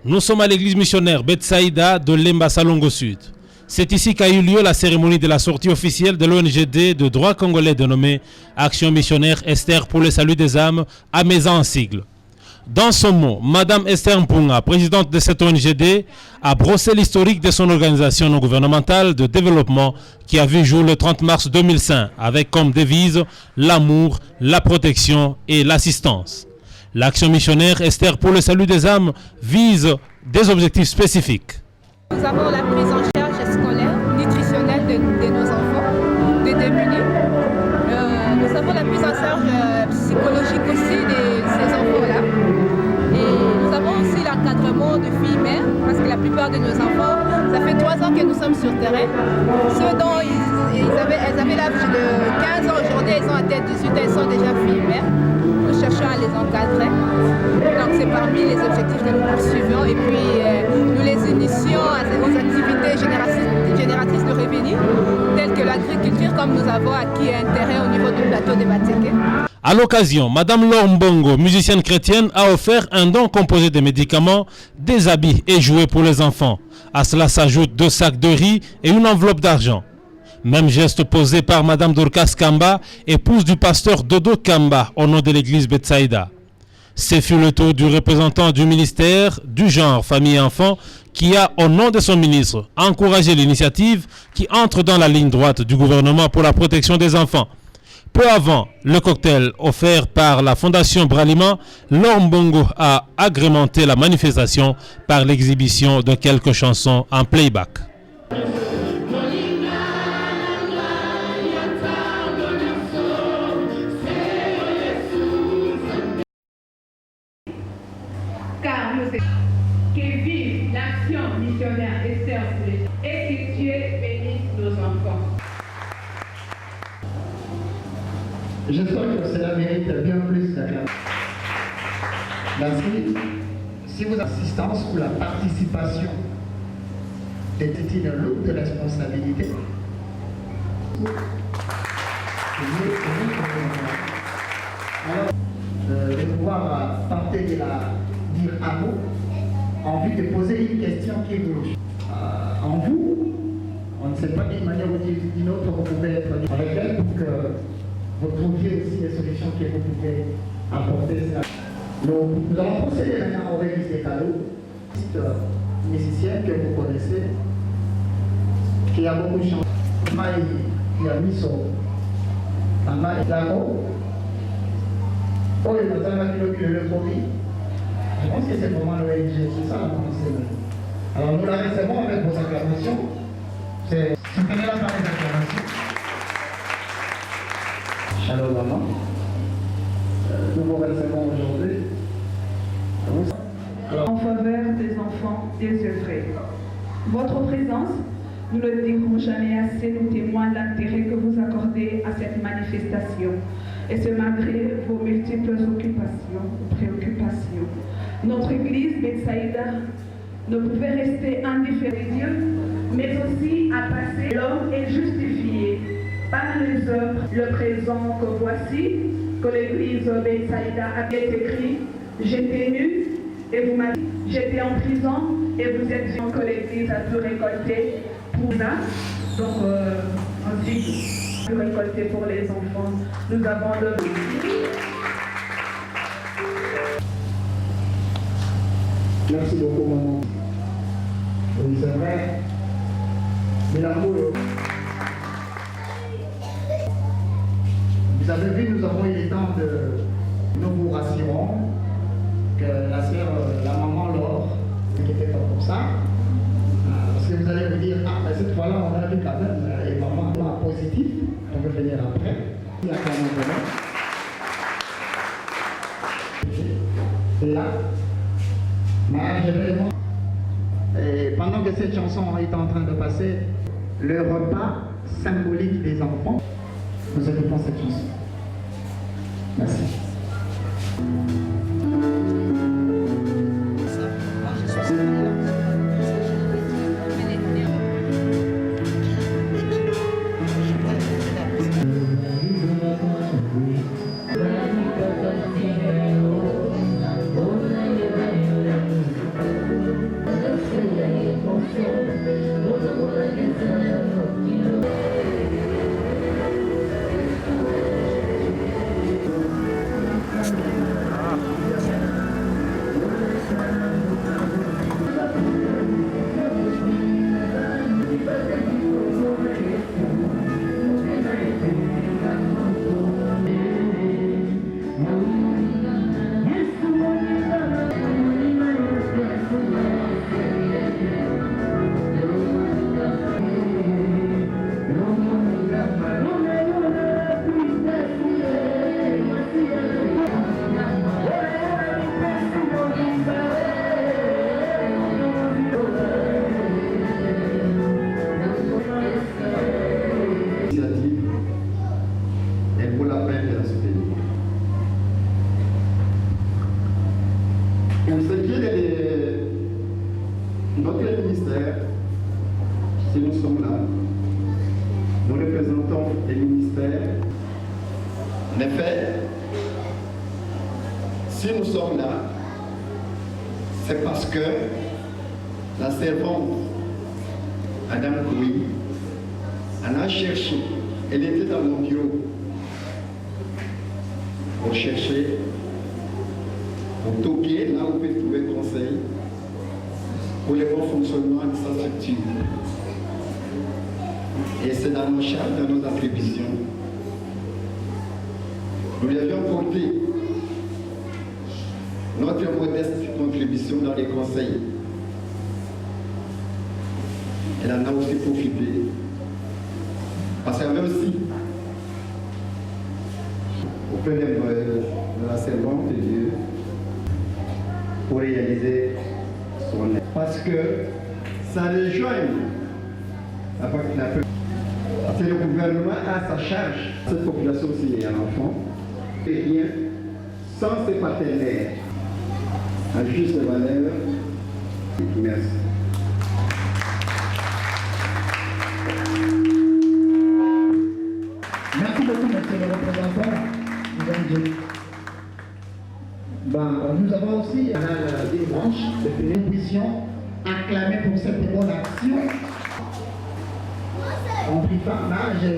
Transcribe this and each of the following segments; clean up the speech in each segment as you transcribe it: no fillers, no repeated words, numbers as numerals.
Nous sommes à l'église missionnaire Betsaïda de Lemba Salongo Sud. C'est ici qu'a eu lieu la cérémonie de la sortie officielle de l'ONGD de droit congolais dénommée Action missionnaire Esther pour le salut des âmes, AMESA en sigle. Dans son mot, Madame Esther Mpunga, présidente de cette ONGD, a brossé l'historique de son organisation non gouvernementale de développement qui a vu jour le 30 mars 2005 avec comme devise l'amour, la protection et l'assistance. L'action missionnaire Esther pour le salut des âmes vise des objectifs spécifiques. Nous avons la prise en charge scolaire, nutritionnelle de nos enfants, des démunis. Nous avons la prise en charge psychologique aussi de ces enfants-là. Et nous avons aussi l'encadrement de filles-mères, parce que la plupart de nos enfants, ça fait 3 ans que nous sommes sur terrain. Ceux dont elles avaient l'âge de 15 ans aujourd'hui, elles ont atteint 18 ans, elles sont déjà filles-mères. Nous cherchons à les encadrer. Donc c'est parmi les objectifs que nous poursuivons. Et puis nous les initions aux activités génératrices de revenus, telles que l'agriculture, comme nous avons acquis un terrain au niveau du plateau de Bateke. À l'occasion, Madame Laure Mbongo, musicienne chrétienne, a offert un don composé de médicaments, des habits et jouets pour les enfants. À cela s'ajoutent 2 sacs de riz et une enveloppe d'argent. Même geste posé par Madame Dorcas Kamba, épouse du pasteur Dodo Kamba, au nom de l'église Betsaïda. Ce fut le tour du représentant du ministère du genre, famille et enfants, qui a, au nom de son ministre, encouragé l'initiative qui entre dans la ligne droite du gouvernement pour la protection des enfants. Peu avant le cocktail offert par la Fondation Bralima, Laure Mbongo a agrémenté la manifestation par l'exhibition de quelques chansons en playback. Que vive l'action missionnaire Esther et que Dieu bénisse nos enfants. J'espère que cela mérite bien plus d'acclamation. Merci. Si vous avez assistance ou la participation est une lourde responsabilité, alors, de pouvoir tenter de la dire à vous, envie de poser une question qui vous en vous, on ne sait pas d'une manière ou d'une autre, vous pouvez être avec elle pour que vous trouviez aussi les solutions que vous pouvez apporter. Nous allons procéder maintenant au remise des cadeaux. Une musicienne que vous connaissez, qui a beaucoup chanté. Il a mis son Maï Lamo. Oh, il nous a mis le Covid. Je pense que c'est vraiment l'ONG, c'est ça la pensée. Alors nous la recevons avec vos acclamations. Soutenez-la par les acclamations. Shalom maman. Nous vous recevons aujourd'hui. En faveur des enfants désœuvrés. Votre présence, nous ne le dirons jamais assez, nous témoigne l'intérêt que vous accordez à cette manifestation. Et ce malgré vos multiples préoccupations. Notre église Betsaïda ne pouvait rester indifférente, mais aussi à passer l'homme est justifié par les œuvres. Le présent que voici, que l'église Betsaïda avait écrit, j'étais nu et vous m'avez dit, j'étais en prison et vous êtes dit que l'église a pu récolter pour ça. Donc, ensuite, récolter pour les enfants. Nous avons le... Merci beaucoup, maman. Oui, c'est vrai. Mais l'amour. Vous avez vu, nous avons eu le temps de. Nous vous rassurons que la sœur, la maman Laure, ne s'inquiétez pas pour ça. Parce que vous allez vous dire, ah, mais cette fois-là, on a vu quand même, et maman a positif, on veut venir après. Il y a quand même et là. Et pendant que cette chanson est en train de passer, le repas symbolique des enfants, nous écoutons cette chanson. Merci. Pour ce qui est de notre ministère, si nous sommes là, nous représentons les ministères. En effet, si nous sommes là, c'est parce que la servante Madame Koui en a cherché. Elle était dans mon bureau pour chercher, pour toquer là où on peut trouver conseil pour le bon fonctionnement de sa structure. Et c'est dans nos charges, dans nos attributions. Nous lui avions porté notre modeste contribution dans les conseils. Elle en a aussi profité. Parce qu'il y avait aussi, auprès de la servante de Dieu, pour réaliser son aide. Parce que ça rejoint parce que le gouvernement a sa charge. Cette population aussi est un enfant. Et rien sans ses partenaires à juste valeur. Merci. Merci beaucoup, monsieur le représentant. Nous avons aussi une branche de nous puissions acclamer pour cette bonne action. En prie farmage.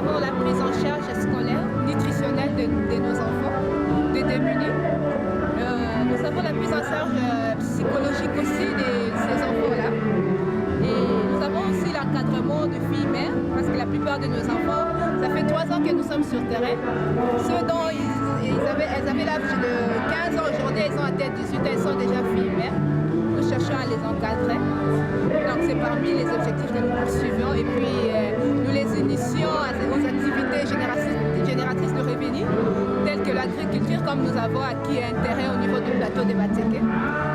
avons la prise en charge scolaire, nutritionnelle de nos enfants, des démunis. Nous avons la prise en charge psychologique aussi de ces enfants-là. Et nous avons aussi l'encadrement de filles-mères, parce que la plupart de nos enfants, ça fait 3 ans que nous sommes sur terrain. Ceux dont elles avaient l'âge de 15 ans aujourd'hui, elles ont atteint 18 ans, elles sont déjà filles-mères. Nous cherchons à les encadrer. Donc c'est parmi les objectifs que nous poursuivons. Et puis nous les initions aux activités génératrices de revenus, telles que l'agriculture, comme nous avons acquis un terrain au niveau du plateau de Mateke.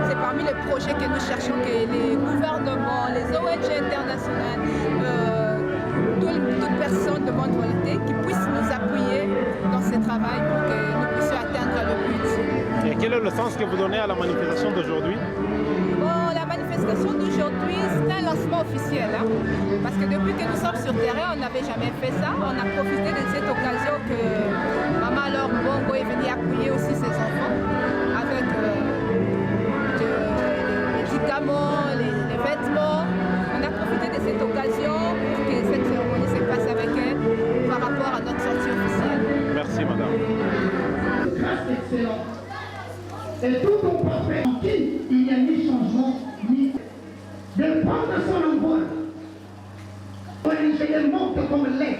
C'est parmi les projets que nous cherchons que les gouvernements, les ONG internationales, toute personne de bonne volonté qui puisse nous appuyer dans ce travail pour que nous puissions atteindre le but. Et quel est le sens que vous donnez à la manifestation d'aujourd'hui? Bon, la manifestation d'aujourd'hui, c'est un lancement officiel. Hein, parce que depuis que nous sommes sur terrain, on n'avait jamais fait ça. On a profité de cette occasion que Maman Laure Mbongo est venue appuyer aussi ses enfants avec des médicaments, les vêtements. On a profité de cette occasion pour que cette cérémonie se passe avec elle par rapport à notre sortie officielle. Merci madame. Grâce excellente. Et tout ton prophète en qui il n'y a ni changement, ni de prendre son envol. L'ingénieur monte comme l'air.